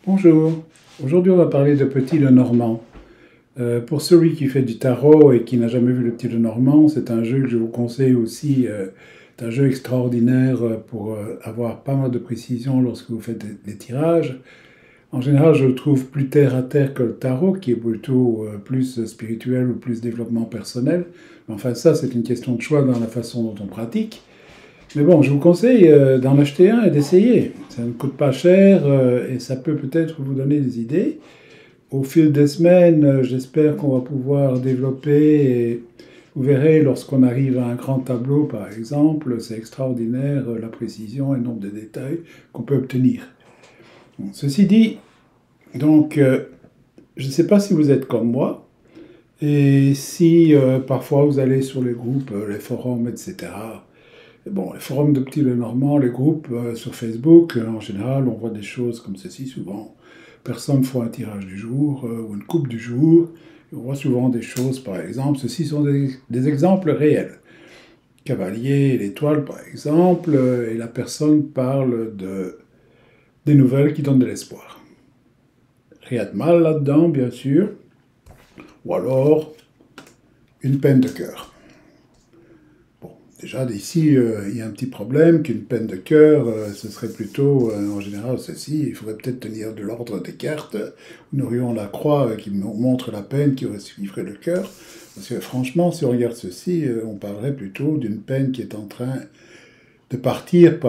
Bonjour, aujourd'hui on va parler de Petit Lenormand. Pour celui qui fait du tarot et qui n'a jamais vu le Petit Lenormand, c'est un jeu que je vous conseille aussi. C'est un jeu extraordinaire pour avoir pas mal de précision lorsque vous faites des tirages. En général, je le trouve plus terre à terre que le tarot, qui est plutôt plus spirituel ou plus développement personnel. Mais enfin, ça, c'est une question de choix dans la façon dont on pratique. Mais bon, je vous conseille d'en acheter un et d'essayer. Ça ne coûte pas cher et ça peut peut-être vous donner des idées. Au fil des semaines, j'espère qu'on va pouvoir développer et vous verrez, lorsqu'on arrive à un grand tableau, par exemple, c'est extraordinaire la précision et le nombre de détails qu'on peut obtenir. Bon, ceci dit, donc, je ne sais pas si vous êtes comme moi, et si parfois vous allez sur les groupes, les forums, etc. Bon, les forums de Petit Lenormand, les groupes sur Facebook, en général, on voit des choses comme ceci souvent. Personne ne fait un tirage du jour ou une coupe du jour. On voit souvent des choses, par exemple, ceci sont des exemples réels. Cavalier, l'étoile, par exemple, et la personne parle des nouvelles qui donnent de l'espoir. Rien de mal là-dedans, bien sûr. Ou alors, une peine de cœur. Déjà, d'ici, il y a un petit problème qu'une peine de cœur, ce serait plutôt, en général, ceci. Il faudrait peut-être tenir de l'ordre des cartes. Nous aurions la croix qui montre la peine qui suivrait le cœur. Parce que franchement, si on regarde ceci, on parlerait plutôt d'une peine qui est en train de partir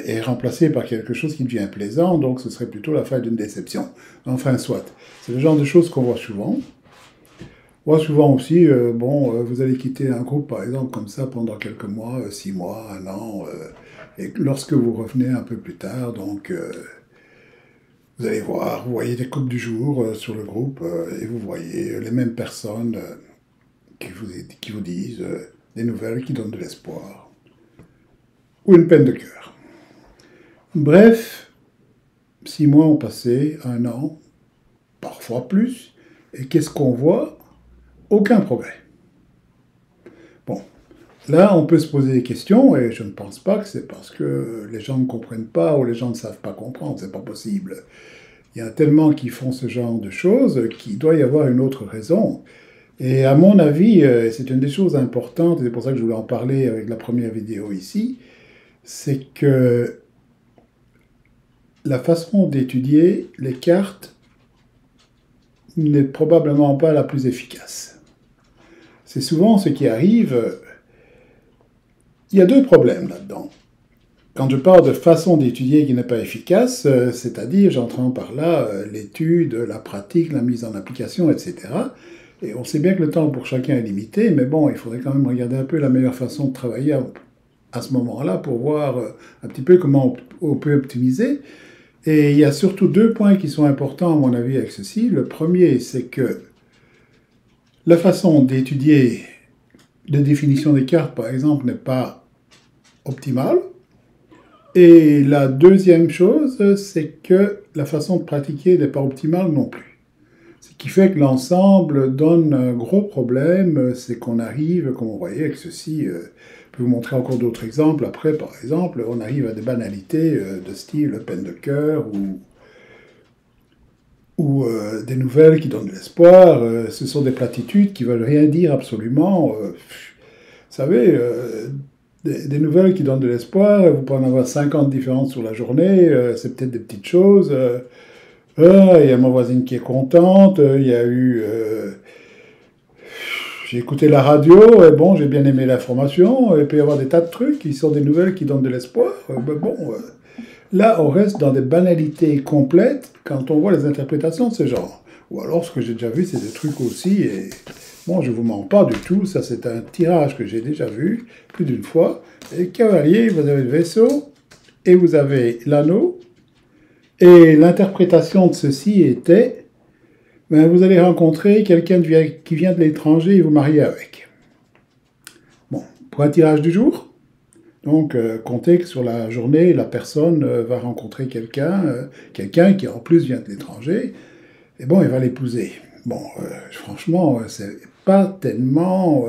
et remplacée par quelque chose qui devient plaisant. Donc, ce serait plutôt la fin d'une déception. Enfin, soit. C'est le genre de choses qu'on voit souvent. Moi, souvent aussi, vous allez quitter un groupe, par exemple, comme ça, pendant quelques mois, 6 mois, 1 an, et lorsque vous revenez un peu plus tard, donc, vous allez voir, vous voyez des coupes du jour sur le groupe, et vous voyez les mêmes personnes qui vous disent des nouvelles qui donnent de l'espoir, ou une peine de cœur. Bref, 6 mois ont passé, 1 an, parfois plus, et qu'est-ce qu'on voit? Aucun progrès. Bon, là, on peut se poser des questions, et je ne pense pas que c'est parce que les gens ne comprennent pas ou les gens ne savent pas comprendre, c'est pas possible. Il y a tellement qui font ce genre de choses qu'il doit y avoir une autre raison. Et à mon avis, c'est une des choses importantes, et c'est pour ça que je voulais en parler avec la première vidéo ici, c'est que la façon d'étudier les cartes n'est probablement pas la plus efficace. C'est souvent ce qui arrive. Il y a 2 problèmes là-dedans. Quand je parle de façon d'étudier qui n'est pas efficace, c'est-à-dire, j'entends par là l'étude, la pratique, la mise en application, etc. Et on sait bien que le temps pour chacun est limité, mais bon, il faudrait quand même regarder un peu la meilleure façon de travailler à ce moment-là pour voir un petit peu comment on peut optimiser. Et il y a surtout 2 points qui sont importants à mon avis avec ceci. Le premier, c'est que la façon d'étudier de définition des cartes, par exemple, n'est pas optimale. Et la deuxième chose, c'est que la façon de pratiquer n'est pas optimale non plus. Ce qui fait que l'ensemble donne un gros problème, c'est qu'on arrive, comme on voyait avec ceci, je peux vous montrer encore d'autres exemples après, par exemple, on arrive à des banalités de style peine de cœur ou des nouvelles qui donnent de l'espoir. Ce sont des platitudes qui veulent rien dire absolument. Vous savez, des nouvelles qui donnent de l'espoir, vous pouvez en avoir 50 différentes sur la journée, c'est peut-être des petites choses. Il y a ma voisine qui est contente, il y a eu... j'ai écouté la radio, et bon, j'ai bien aimé l'information, il peut y avoir des tas de trucs qui sont des nouvelles qui donnent de l'espoir. Là, on reste dans des banalités complètes quand on voit les interprétations de ce genre. Ou alors, ce que j'ai déjà vu, c'est des trucs aussi, et bon, je ne vous mens pas du tout, ça c'est un tirage que j'ai déjà vu, plus d'une fois. Et cavalier, vous avez le vaisseau, et vous avez l'anneau, et l'interprétation de ceci était, vous allez rencontrer quelqu'un qui vient de l'étranger et vous mariez avec. Bon, pour un tirage du jour, donc, comptez que sur la journée, la personne va rencontrer quelqu'un qui en plus vient de l'étranger, et bon, il va l'épouser. Bon, franchement, c'est pas tellement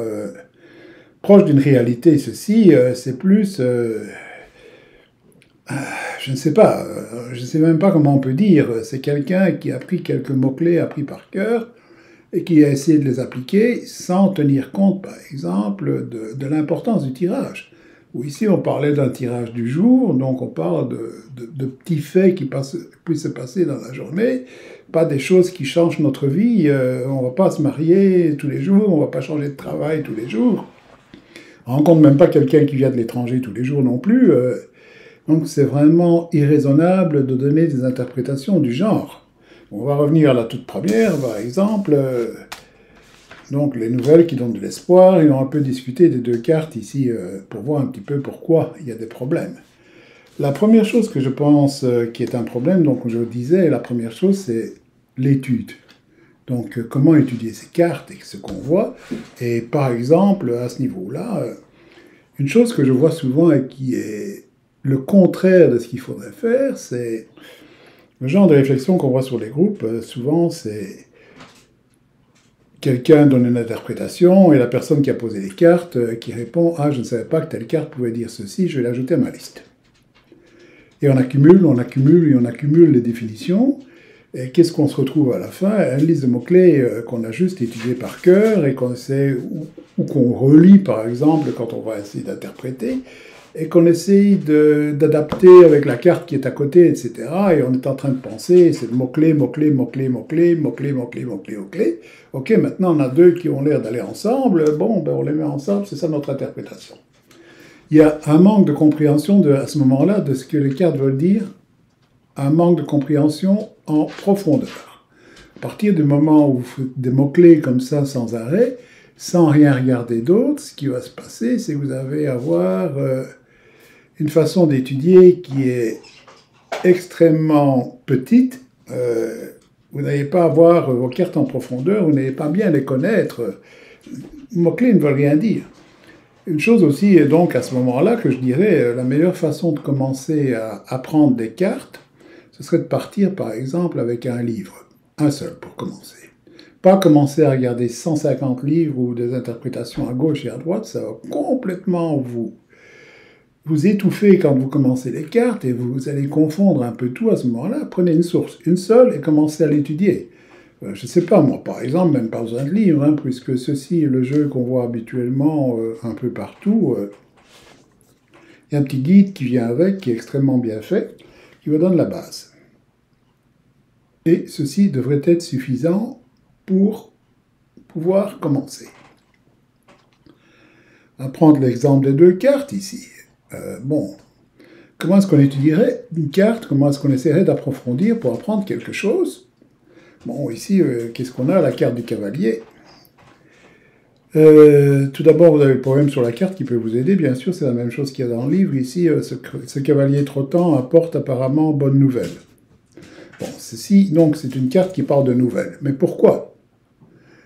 proche d'une réalité, ceci, c'est plus, je je ne sais pas, je ne sais même pas comment on peut dire. C'est quelqu'un qui a pris quelques mots-clés appris par cœur et qui a essayé de les appliquer sans tenir compte, par exemple, de l'importance du tirage. Où ici, on parlait d'un tirage du jour, donc on parle de petits faits qui puissent se passer dans la journée, pas des choses qui changent notre vie. On ne va pas se marier tous les jours, on ne va pas changer de travail tous les jours. On ne rencontre même pas quelqu'un qui vient de l'étranger tous les jours non plus. Donc c'est vraiment irraisonnable de donner des interprétations du genre. On va revenir à la toute première, par exemple. Donc les nouvelles qui donnent de l'espoir, ils ont un peu discuté des deux cartes ici pour voir un petit peu pourquoi il y a des problèmes. La première chose que je pense qui est un problème, donc je disais, la première chose c'est l'étude. Donc comment étudier ces cartes et ce qu'on voit. Et par exemple, à ce niveau-là, une chose que je vois souvent et qui est le contraire de ce qu'il faudrait faire, c'est le genre de réflexion qu'on voit sur les groupes. Souvent, c'est quelqu'un donne une interprétation et la personne qui a posé les cartes qui répond « Ah, je ne savais pas que telle carte pouvait dire ceci, je vais l'ajouter à ma liste. » Et on accumule et on accumule les définitions. Et qu'est-ce qu'on se retrouve à la fin? Une liste de mots-clés qu'on a juste étudié par cœur et qu'on essaie, ou qu'on relit par exemple quand on va essayer d'interpréter, et qu'on essaye d'adapter avec la carte qui est à côté, etc. Et on est en train de penser, c'est mots-clés, mots-clés, mots-clés, mots-clés, mots-clés, mots-clés, mots-clés, mots-clés. Ok, maintenant on a deux qui ont l'air d'aller ensemble, bon, ben on les met ensemble, c'est ça notre interprétation. Il y a un manque de compréhension à ce moment-là de ce que les cartes veulent dire, un manque de compréhension en profondeur. À partir du moment où vous faites des mots-clés comme ça sans arrêt, sans rien regarder d'autre, ce qui va se passer, c'est que vous allez avoir une façon d'étudier qui est extrêmement petite. Vous n'allez pas avoir vos cartes en profondeur, vous n'allez pas bien les connaître. Les mots-clés ne veulent rien dire. Une chose aussi, donc, à ce moment-là, que je dirais, la meilleure façon de commencer à apprendre des cartes, ce serait de partir, par exemple, avec un livre. Un seul, pour commencer. Pas commencer à regarder 150 livres ou des interprétations à gauche et à droite, ça va complètement vous étouffer quand vous commencez les cartes et vous allez confondre un peu tout à ce moment-là. Prenez une source, une seule, et commencez à l'étudier. Je ne sais pas, moi, par exemple, même pas besoin de livre, hein, puisque ceci est le jeu qu'on voit habituellement un peu partout. Il y a un petit guide qui vient avec, qui est extrêmement bien fait, qui vous donne la base. Et ceci devrait être suffisant pour pouvoir commencer. On va prendre l'exemple des deux cartes ici. Bon, comment est-ce qu'on étudierait une carte? Comment est-ce qu'on essaierait d'approfondir pour apprendre quelque chose? Bon, ici, qu'est-ce qu'on a? La carte du cavalier. Tout d'abord, vous avez le poème sur la carte qui peut vous aider, bien sûr, c'est la même chose qu'il y a dans le livre. Ici, ce cavalier trottant apporte apparemment bonne nouvelle. Bon, ceci, donc, c'est une carte qui parle de nouvelles. Mais pourquoi?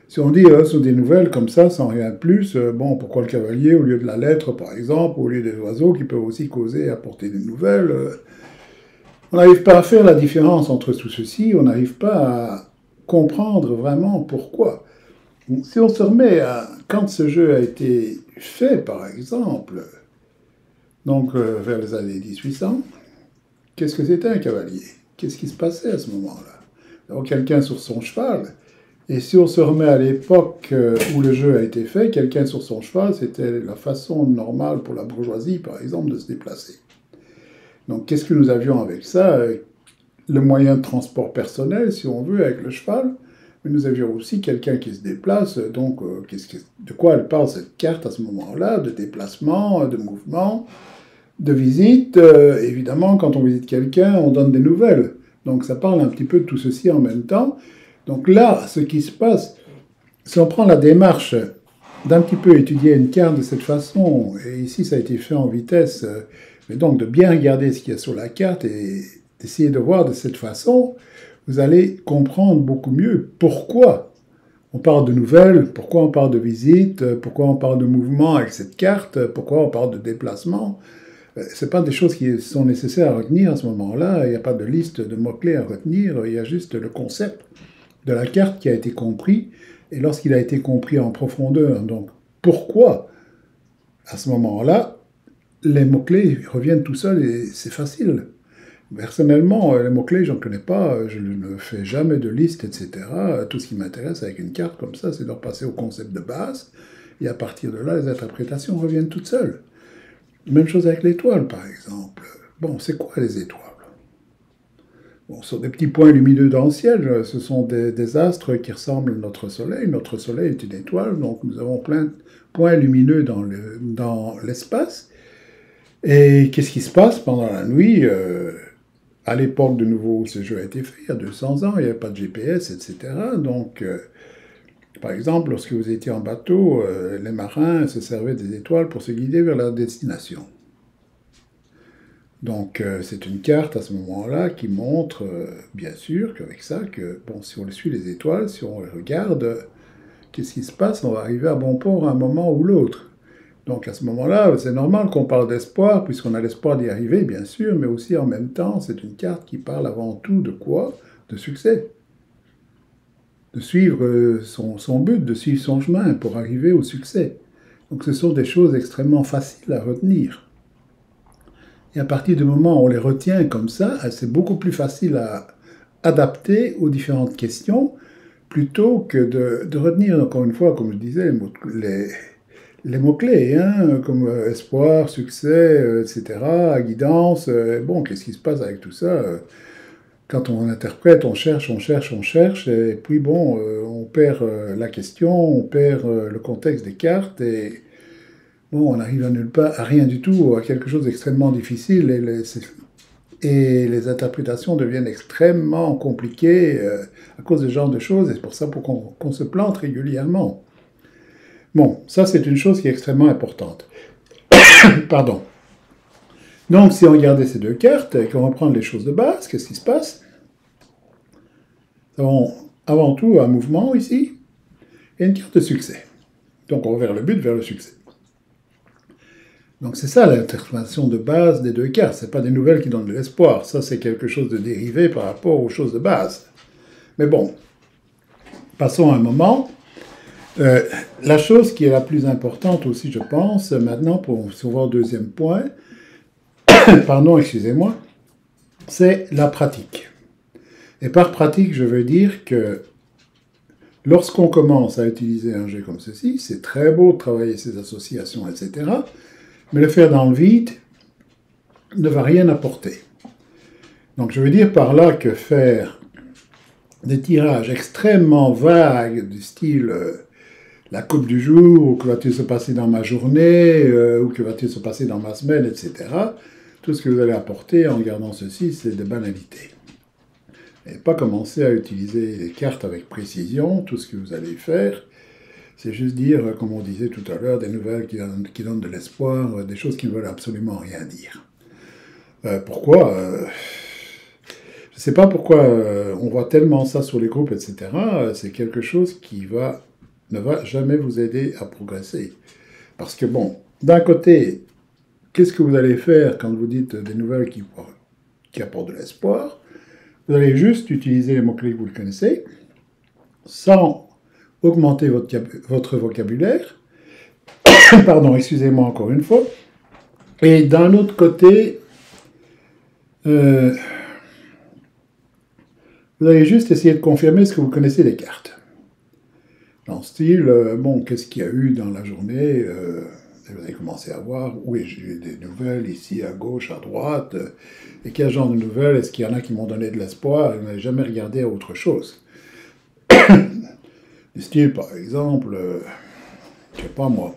Si on dit ce sont des nouvelles comme ça, sans rien de plus, bon, pourquoi le cavalier au lieu de la lettre, par exemple, au lieu des oiseaux qui peuvent aussi causer et apporter des nouvelles on n'arrive pas à faire la différence entre tout ceci, on n'arrive pas à comprendre vraiment pourquoi. Si on se remet à quand ce jeu a été fait, par exemple, donc vers les années 1800, qu'est-ce que c'était un cavalier? Qu'est-ce qui se passait à ce moment-là? Alors, quelqu'un sur son cheval. Et si on se remet à l'époque où le jeu a été fait, quelqu'un sur son cheval, c'était la façon normale pour la bourgeoisie, par exemple, de se déplacer. Donc, qu'est-ce que nous avions avec ça? Le moyen de transport personnel, si on veut, avec le cheval. Mais nous avions aussi quelqu'un qui se déplace. Donc, de quoi elle parle, cette carte, à ce moment-là? De déplacement, de mouvement, de visite. Évidemment, quand on visite quelqu'un, on donne des nouvelles. Donc, ça parle un petit peu de tout ceci en même temps. Donc là, ce qui se passe, si on prend la démarche d'un petit peu étudier une carte de cette façon, et ici ça a été fait en vitesse, mais donc de bien regarder ce qu'il y a sur la carte et d'essayer de voir de cette façon, vous allez comprendre beaucoup mieux pourquoi on parle de nouvelles, pourquoi on parle de visite, pourquoi on parle de mouvement avec cette carte, pourquoi on parle de déplacement. Ce n'est pas des choses qui sont nécessaires à retenir à ce moment-là, il n'y a pas de liste de mots-clés à retenir, il y a juste le concept de la carte qui a été compris, et lorsqu'il a été compris en profondeur, donc pourquoi, à ce moment-là, les mots-clés reviennent tout seuls et c'est facile. Personnellement, les mots-clés, j'en connais pas, je ne fais jamais de liste, etc. Tout ce qui m'intéresse avec une carte comme ça, c'est de repasser au concept de base, et à partir de là, les interprétations reviennent toutes seules. Même chose avec l'étoile, par exemple. Bon, c'est quoi les étoiles? Bon, ce sont des petits points lumineux dans le ciel, ce sont des astres qui ressemblent à notre Soleil. Notre Soleil est une étoile, donc nous avons plein de points lumineux dans l'espace. Et qu'est-ce qui se passe pendant la nuit? À l'époque, de nouveau, ce jeu a été fait, il y a 200 ans, il n'y avait pas de GPS, etc. Donc, par exemple, lorsque vous étiez en bateau, les marins se servaient des étoiles pour se guider vers leur destination. Donc, c'est une carte à ce moment-là qui montre, bien sûr, qu'avec ça, que bon, si on suit les étoiles, si on les regarde, qu'est-ce qui se passe? On va arriver à bon port à un moment ou l'autre. Donc, à ce moment-là, c'est normal qu'on parle d'espoir, puisqu'on a l'espoir d'y arriver, bien sûr, mais aussi en même temps, c'est une carte qui parle avant tout de quoi? De succès. De suivre son but, de suivre son chemin pour arriver au succès. Donc, ce sont des choses extrêmement faciles à retenir. Et à partir du moment où on les retient comme ça, c'est beaucoup plus facile à adapter aux différentes questions plutôt que de retenir, encore une fois, comme je disais, les mots-clés, hein, comme espoir, succès, etc., guidance. Bon, qu'est-ce qui se passe avec tout ça? Quand on interprète, on cherche, on cherche, on cherche, et puis bon, on perd la question, on perd le contexte des cartes, et bon, on arrive à nulle part, à rien du tout, à quelque chose d'extrêmement difficile, et les interprétations deviennent extrêmement compliquées à cause de ce genre de choses, et c'est pour ça qu'on se plante régulièrement. Bon, ça c'est une chose qui est extrêmement importante. Pardon. Donc si on regardait ces deux cartes et qu'on reprend les choses de base, qu'est-ce qui se passe? Nous avons avant tout un mouvement ici et une carte de succès. Donc on va vers le but, vers le succès. Donc c'est ça l'interprétation de base des deux cartes. Ce n'est pas des nouvelles qui donnent de l'espoir. Ça c'est quelque chose de dérivé par rapport aux choses de base. Mais bon, passons un moment. La chose qui est la plus importante aussi, je pense, maintenant, pour se voir au deuxième point, pardon, excusez-moi, c'est la pratique. Et par pratique, je veux dire que lorsqu'on commence à utiliser un jeu comme ceci, c'est très beau de travailler ses associations, etc., mais le faire dans le vide ne va rien apporter. Donc je veux dire par là que faire des tirages extrêmement vagues du style la coupe du jour, ou que va-t-il se passer dans ma journée, ou que va-t-il se passer dans ma semaine, etc., tout ce que vous allez apporter en regardant ceci, c'est des banalités. Et pas commencer à utiliser les cartes avec précision, tout ce que vous allez faire, c'est juste dire, comme on disait tout à l'heure, des nouvelles qui donnent de l'espoir, des choses qui ne veulent absolument rien dire. Pourquoi je ne sais pas pourquoi on voit tellement ça sur les groupes, etc. C'est quelque chose qui ne va jamais vous aider à progresser. Parce que bon, d'un côté, qu'est-ce que vous allez faire quand vous dites des nouvelles qui apportent de l'espoir? Vous allez juste utiliser les mots-clés que vous connaissez, sans augmenter votre vocabulaire. Pardon, excusez-moi encore une fois. Et d'un autre côté, vous allez juste essayer de confirmer ce que vous connaissez des cartes. Dans le style, bon, qu'est-ce qu'il y a eu dans la journée vous allez commencer à voir où j'ai eu des nouvelles, ici, à gauche, à droite, et quel genre de nouvelles, est-ce qu'il y en a qui m'ont donné de l'espoir, et vous n'avez jamais regardé à autre chose. Du style, par exemple, je sais pas moi,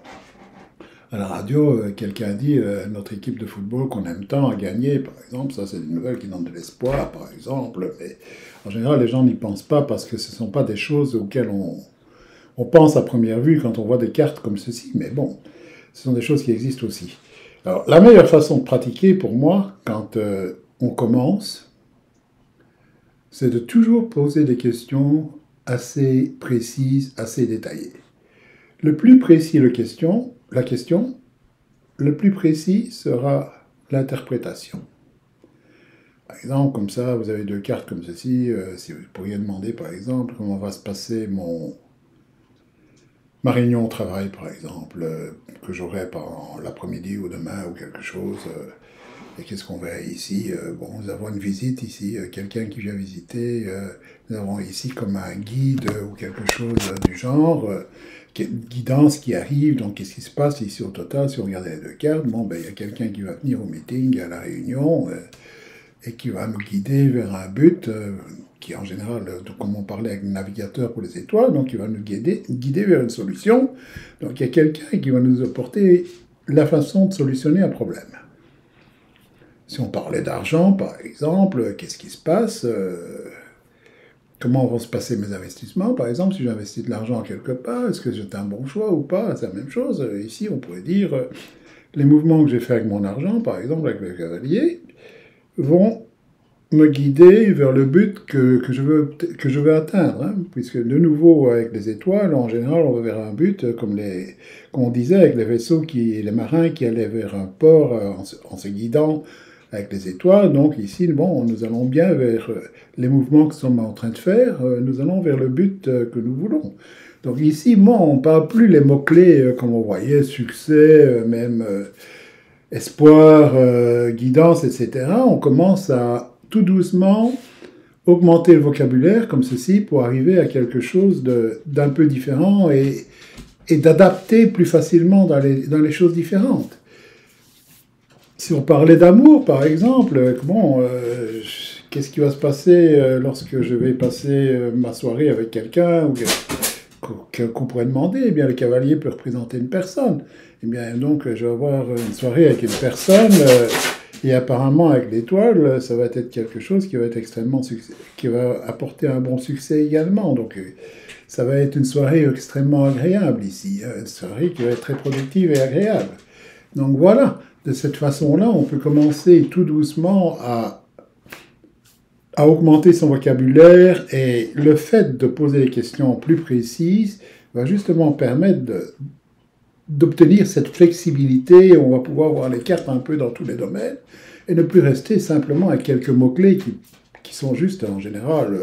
à la radio, quelqu'un dit notre équipe de football qu'on aime tant a gagné, par exemple, ça c'est des nouvelles qui donnent de l'espoir, par exemple, mais en général les gens n'y pensent pas parce que ce ne sont pas des choses auxquelles on pense à première vue quand on voit des cartes comme ceci, mais bon, ce sont des choses qui existent aussi. Alors, la meilleure façon de pratiquer pour moi, quand on commence, c'est de toujours poser des questions assez précises, assez détaillées. Le plus précis la question, le plus précis sera l'interprétation. Par exemple, comme ça, vous avez deux cartes comme ceci, si vous pourriez demander, par exemple, comment va se passer ma réunion au travail, par exemple, que j'aurai pendant l'après-midi ou demain ou quelque chose. Et qu'est-ce qu'on verrait ici? Bon, nous avons une visite ici, quelqu'un qui vient visiter. Nous avons ici comme un guide ou quelque chose du genre, une guidance qui arrive. Donc, qu'est-ce qui se passe ici au total? Si on regarde les deux cartes, bon, ben, il y a quelqu'un qui va venir au meeting, à la réunion, et qui va nous guider vers un but, qui en général, comme on parlait avec le navigateur pour les étoiles, donc il va nous guider vers une solution. Donc, il y a quelqu'un qui va nous apporter la façon de solutionner un problème. Si on parlait d'argent, par exemple, qu'est-ce qui se passe? Comment vont se passer mes investissements? Par exemple, si j'investis de l'argent quelque part, est-ce que c'est un bon choix ou pas? C'est la même chose. Ici, on pourrait dire, les mouvements que j'ai faits avec mon argent, par exemple, avec le cavalier, vont me guider vers le but que je veux atteindre. Hein, puisque, de nouveau, avec les étoiles, en général, on va vers un but, comme on disait, avec les vaisseaux, les marins qui allaient vers un port en se guidant avec les étoiles. Donc ici, bon, nous allons bien vers les mouvements que nous sommes en train de faire, nous allons vers le but que nous voulons. Donc ici, moi, on ne parle plus les mots-clés, comme on voyait, succès, même espoir, guidance, etc. On commence à, tout doucement, augmenter le vocabulaire, comme ceci, pour arriver à quelque chose d'un peu différent et d'adapter plus facilement dans les choses différentes. Si on parlait d'amour, par exemple, bon, qu'est-ce qui va se passer lorsque je vais passer ma soirée avec quelqu'un qu'on pourrait demander? Eh bien, le cavalier peut représenter une personne. Eh bien, donc, je vais avoir une soirée avec une personne, et apparemment, avec l'étoile, ça va être quelque chose qui va être qui va apporter un bon succès également. Donc, ça va être une soirée extrêmement agréable ici, une soirée qui va être très productive et agréable. Donc, voilà. De cette façon-là, on peut commencer tout doucement à augmenter son vocabulaire, et le fait de poser des questions plus précises va justement permettre d'obtenir cette flexibilité. On va pouvoir voir les cartes un peu dans tous les domaines et ne plus rester simplement à quelques mots-clés qui sont juste en général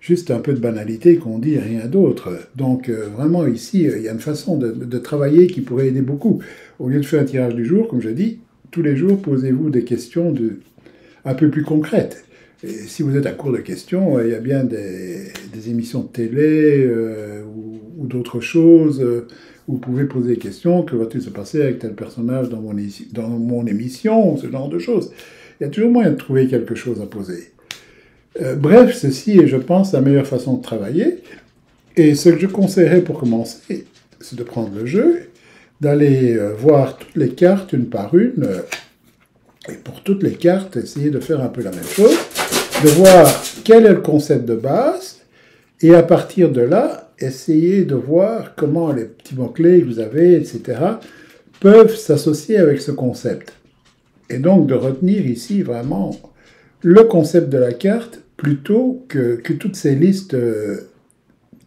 juste un peu de banalité qu'on dit et rien d'autre. Donc vraiment ici, il y a une façon de travailler qui pourrait aider beaucoup. Au lieu de faire un tirage du jour, comme je dis, tous les jours, posez-vous des questions un peu plus concrètes. Et si vous êtes à court de questions, il y a bien des émissions de télé ou d'autres choses où vous pouvez poser des questions. Que va-t-il se passer avec tel personnage dans mon émission, ce genre de choses. Il y a toujours moyen de trouver quelque chose à poser. Bref, ceci est, je pense, la meilleure façon de travailler. Et ce que je conseillerais pour commencer, c'est de prendre le jeu, d'aller voir toutes les cartes une par une, et pour toutes les cartes, essayer de faire un peu la même chose, de voir quel est le concept de base, et à partir de là, essayer de voir comment les petits mots-clés que vous avez, etc., peuvent s'associer avec ce concept. Et donc de retenir ici vraiment le concept de la carte, plutôt que toutes ces listes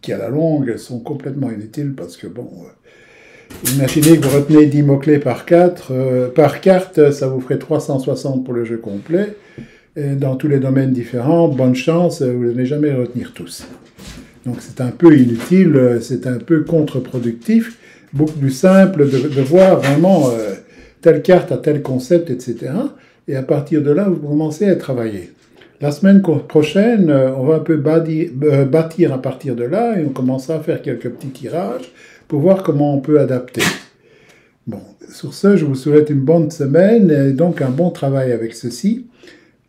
qui, à la longue, sont complètement inutiles, parce que, bon, imaginez que vous retenez 10 mots-clés par carte, ça vous ferait 360 pour le jeu complet, et dans tous les domaines différents, bonne chance, vous n'allez jamais retenir tous. Donc c'est un peu inutile, c'est un peu contre-productif, beaucoup plus simple de voir vraiment telle carte a tel concept, etc., et à partir de là, vous commencez à travailler. La semaine prochaine, on va un peu bâtir à partir de là, et on commencera à faire quelques petits tirages pour voir comment on peut adapter. Bon, sur ce, je vous souhaite une bonne semaine et donc un bon travail avec ceci.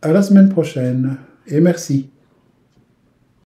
À la semaine prochaine, et merci.